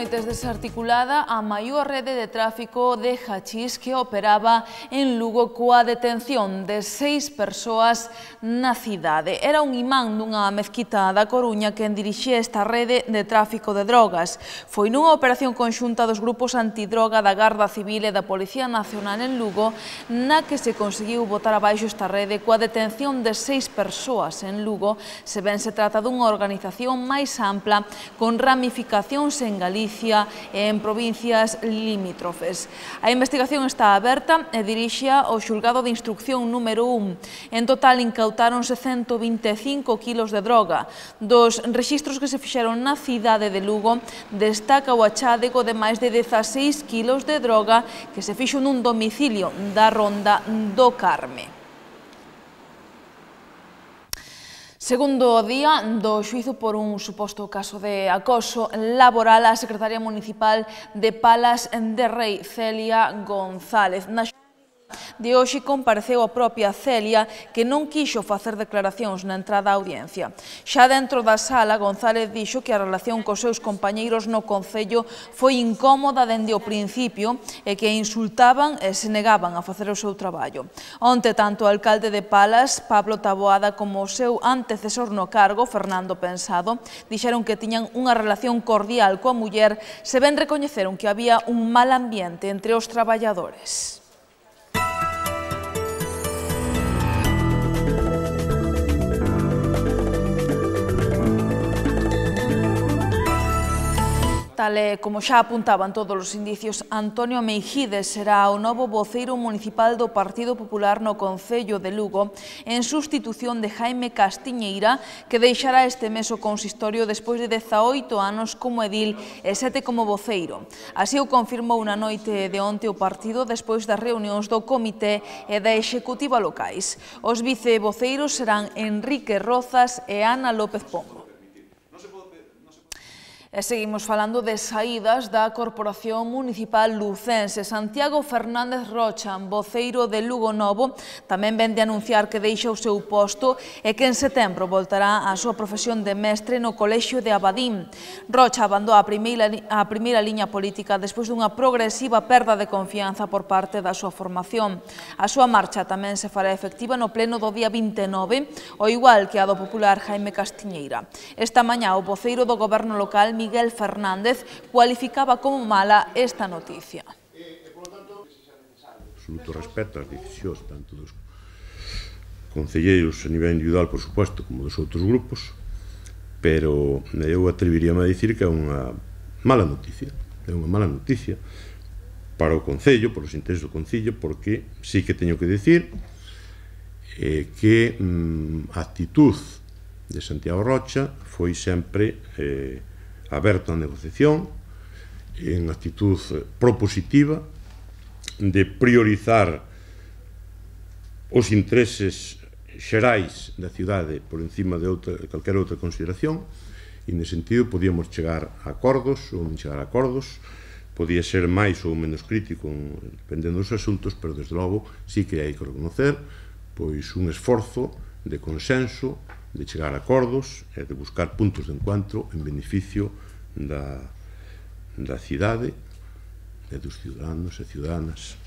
noites desarticulada a maior rede de tráfico de hachís que operaba en Lugo coa detención de 6 persoas na cidade. Era un imán dunha mezquita da Coruña quen dirixía esta rede de tráfico de drogas. Foi nunha operación conxunta dos grupos antidroga da Garda Civil e da Policía Nacional en Lugo na que se conseguiu botar abaixo esta rede coa detención de 6 persoas en Lugo, se ben se trata dunha organización máis ampla con ramificacións en Galicia e en provincias limítrofes. A investigación está aberta e dirixia o xulgado de instrucción número 1. En total incautáronse 125 kilos de droga. Dos rexistros que se fixeron na cidade de Lugo destaca o achádego de máis de 16 kilos de droga que se fixo nun domicilio da Ronda do Carme. Segundo día do xuízo por un suposto caso de acoso laboral, a secretaria municipal de Palas de Rei, Celia González. Na de hoxe compareceu a propia Celia, que non quixo facer declaracións na entrada á audiencia. Xa dentro da sala, González dixo que a relación cos seus compañeiros no Concello foi incómoda dende o principio e que insultaban e se negaban a facer o seu traballo. Onte, tanto o alcalde de Palas, Pablo Taboada, como o seu antecesor no cargo, Fernando Pensado, dixeron que tiñan unha relación cordial coa muller, se ben recoñeceron que había un mal ambiente entre os traballadores. Tal e como xa apuntaban todos os indicios, Antonio Meijides será o novo voceiro municipal do Partido Popular no Concello de Lugo en sustitución de Jaime Castiñeira, que deixará este mes o consistorio despois de 18 anos como edil e 7 como voceiro. Así o confirmou na noite de onte o partido despois das reunións do Comité e da Executiva locais. Os vicevoceiros serán Enrique Rozas e Ana López Pombo. E seguimos falando de saídas da Corporación Municipal Lucense. Santiago Fernández Rocha, voceiro de Lugo Novo, tamén vende anunciar que deixa o seu posto e que en setembro voltará á súa profesión de mestre no Colexio de Abadín. Rocha abandou a primeira liña política despois dunha progresiva perda de confianza por parte da súa formación. A súa marcha tamén se fará efectiva no pleno do día 29, ao igual que a do popular Jaime Castiñeira. Esta mañá o voceiro do Goberno local, Miguel Fernández, cualificaba como mala esta noticia. Absoluto respeto ás decisións tanto dos concelleiros a nivel individual, por suposto, como dos outros grupos, pero eu atreviríame a dicir que é unha mala noticia. É unha mala noticia para o Concello, por os intereses do Concello, porque sí que teño que dicir que a actitud de Santiago Rocha foi sempre aberto a negociación, en actitud propositiva, de priorizar os intereses xerais da cidade por encima de calquera outra consideración, e nese sentido podíamos chegar a acordos ou non chegar a acordos, podía ser máis ou menos crítico dependendo dos asuntos, pero desde logo sí que hai que reconocer pois un esforzo de consenso, de chegar a acordos e de buscar puntos de encuentro en beneficio da cidade e dos ciudadanos e ciudadanas.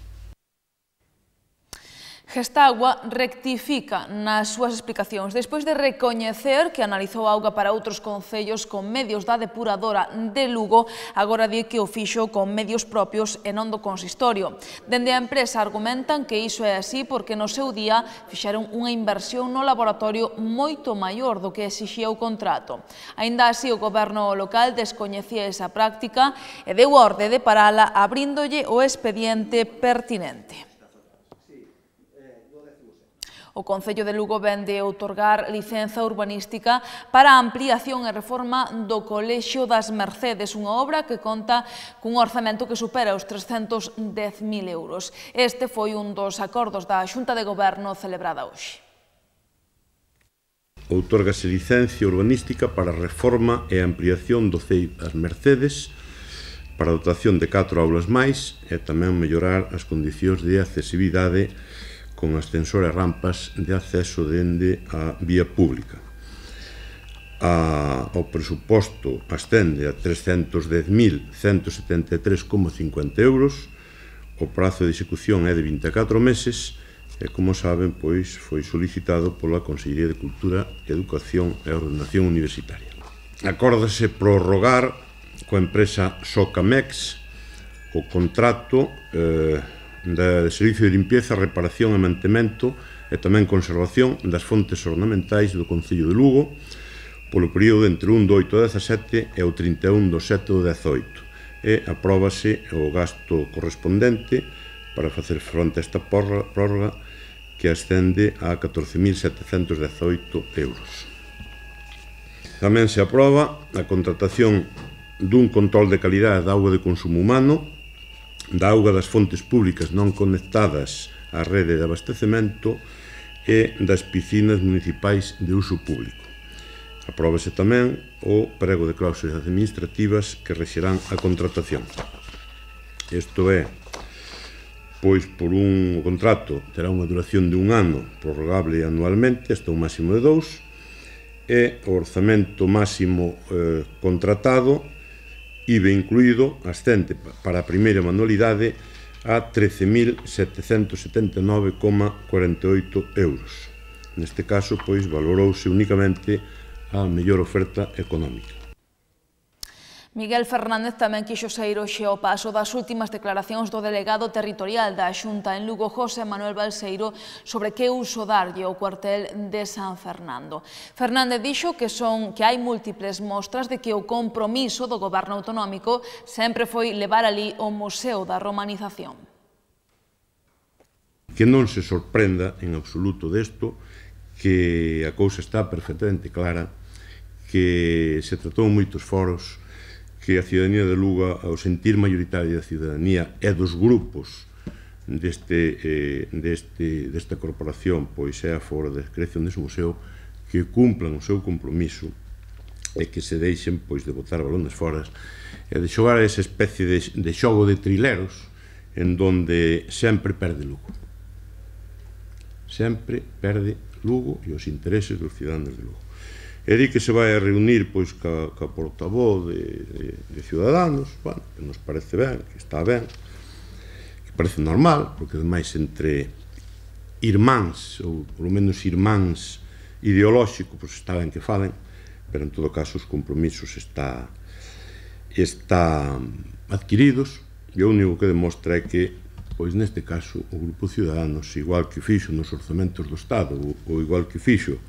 Gestagua rectifica nas súas explicacións. Despois de recoñecer que analizou auga para outros concellos con medios da depuradora de Lugo, agora di que o fixo con medios propios e non do consistorio. Dende a empresa argumentan que iso é así porque no seu día fixeron unha inversión no laboratorio moito maior do que exixía o contrato. Aínda así, o goberno local descoñecía esa práctica e deu orde de parala abríndolle o expediente pertinente. O Concello de Lugo vende outorgar licenza urbanística para a ampliación e reforma do Colexio das Mercedes, unha obra que conta cun orzamento que supera os 310.000 euros. Este foi un dos acordos da Xunta de Goberno celebrada hoxe. Outórgase licencia urbanística para a reforma e ampliación do CEI das Mercedes, para a dotación de 4 aulas máis e tamén mellorar as condicións de accesibilidade con ascensor e rampas de acceso dende a vía pública. o presuposto ascende a 310.173,50 euros, o prazo de execución é de 24 meses e, como saben, pois foi solicitado pola Consellería de Cultura, Educación e Ordenación Universitaria. Acórdase prorrogar coa empresa Socamex o contrato de servicio de limpieza, reparación e mantemento e tamén conservación das fontes ornamentais do Concello de Lugo polo período entre 1 de 8 de 17 e o 31 de 7 de 18 e apróbase o gasto correspondente para facer fronte a esta prórroga que ascende a 14.718 euros. Tamén se aproba a contratación dun control de calidade da auga de consumo humano, da auga das fontes públicas non conectadas á rede de abastecemento e das piscinas municipais de uso público. Apróbase tamén o prego de cláusulas administrativas que rexerán a contratación. Isto é, pois por un contrato terá unha duración de 1 ano, prorrogable anualmente hasta un máximo de 2, e o orzamento máximo contratado, IVA incluído, ascende para a primeira manualidade a 13.779,48 euros. Neste caso, pois, valorouse únicamente a mellor oferta económica. Miguel Fernández tamén quixo saír hoxe ao paso das últimas declaracións do delegado territorial da Xunta en Lugo, José Manuel Balseiro, sobre que uso darlle ao cuartel de San Fernando. Fernández dixo que hai múltiples mostras de que o compromiso do goberno autonómico sempre foi levar ali o Museo da Romanización. Que non se sorprenda en absoluto desto, que a cousa está perfectamente clara, que se tratou en moitos foros, que a ciudadanía de Lugo, ao sentir mayoritaria da ciudadanía e dos grupos desta corporación, pois é a favor da creación dese museo, que cumplan o seu compromiso e que se deixen pois de botar balones foras e de xogar esa especie de xogo de trileros en donde sempre perde Lugo. Sempre perde Lugo e os intereses dos ciudadanos de Lugo. E di que se vai a reunir pois ca portavoz de Ciudadanos, bueno, que nos parece ben, que está ben, que parece normal, porque ademais entre irmáns, ou polo menos irmáns ideolóxicos, pois está ben que falen, pero en todo caso os compromisos está adquiridos, e o único que demostra é que, pois neste caso, o Grupo Ciudadanos, igual que fixo nos orzamentos do Estado, ou igual que fixo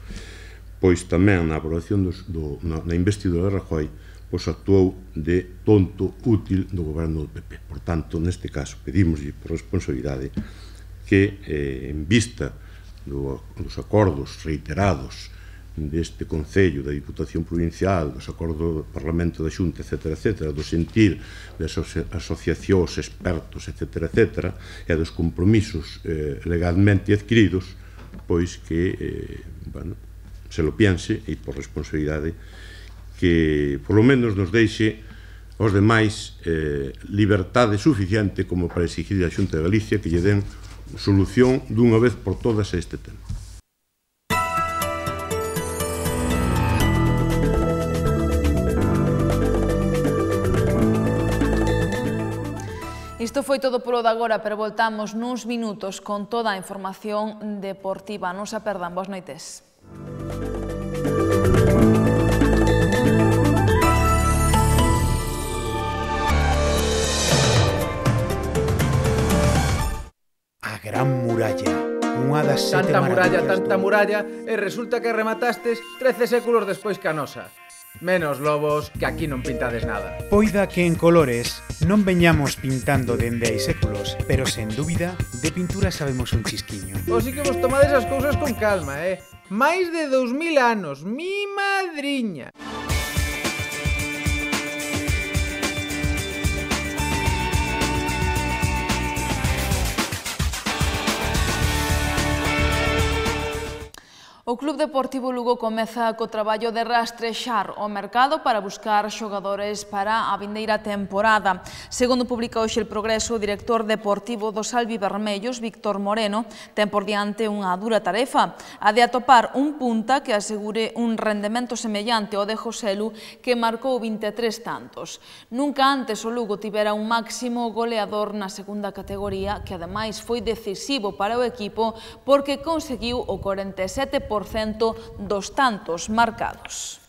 pois tamén na aprobación na investidura de Rajoy, pois actuou de tonto útil do goberno do PP. Por tanto, neste caso, pedimoslle por responsabilidade que, en vista dos acordos reiterados deste Concello, da Diputación Provincial, dos acordos do Parlamento da Xunta, etc., do sentir das asociacións, expertos, etc., e dos compromisos legalmente adquiridos, pois que, bueno, se lo piense e por responsabilidade que polo menos nos deixe aos demais libertade suficiente como para exigir a Xunta de Galicia que lle den solución dunha vez por todas a este tema. Isto foi todo polo de agora, pero voltamos nuns minutos con toda a información deportiva. Non se perdan, boas noites. A Gran Muralla, unha das sete maravillas. Tanta muralla, e resulta que rematastes 13 séculos despois que a nosa. Menos lobos, que aquí non pintades nada. Poida que en colores non veñamos pintando dende hai séculos, pero sen dúbida, de pintura sabemos un chisquiño. O si que vos tomades as cousas con calma, máis de 2000 anos, mi madriña. O O Club Deportivo Lugo comeza co traballo de rastrexar o mercado para buscar xogadores para a vindeira temporada. Segundo publica hoxe El Progreso, o director deportivo dos albivermellos, Víctor Moreno, ten por diante unha dura tarefa, a de atopar un punta que asegure un rendemento semellante ao de Joselu, que marcou 23 tantos. Nunca antes o Lugo tivera un máximo goleador na segunda categoría, que ademais foi decisivo para o equipo porque conseguiu o 47% dos tantos marcados.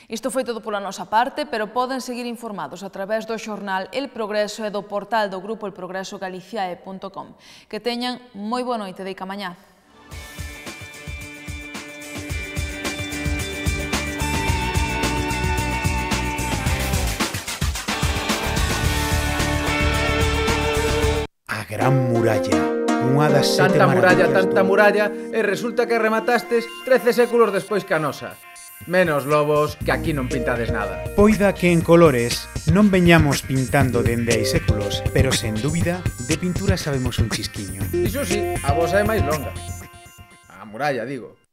Isto foi todo pola nosa parte, pero poden seguir informados a través do xornal El Progreso e do portal do grupo elprogresogaliciae.com. Que teñan moi boa noite, deica mañá. A Gran Muralla. Unha das sete Tanta muralla, e resulta que rematastes 13 séculos despois que a nosa. Menos lobos, que aquí non pintades nada. Poida que en colores non veñamos pintando dende hai séculos, pero sen dúbida, de pintura sabemos un chisquiño. Iso sí, a vosa é máis longa. A muralla, digo.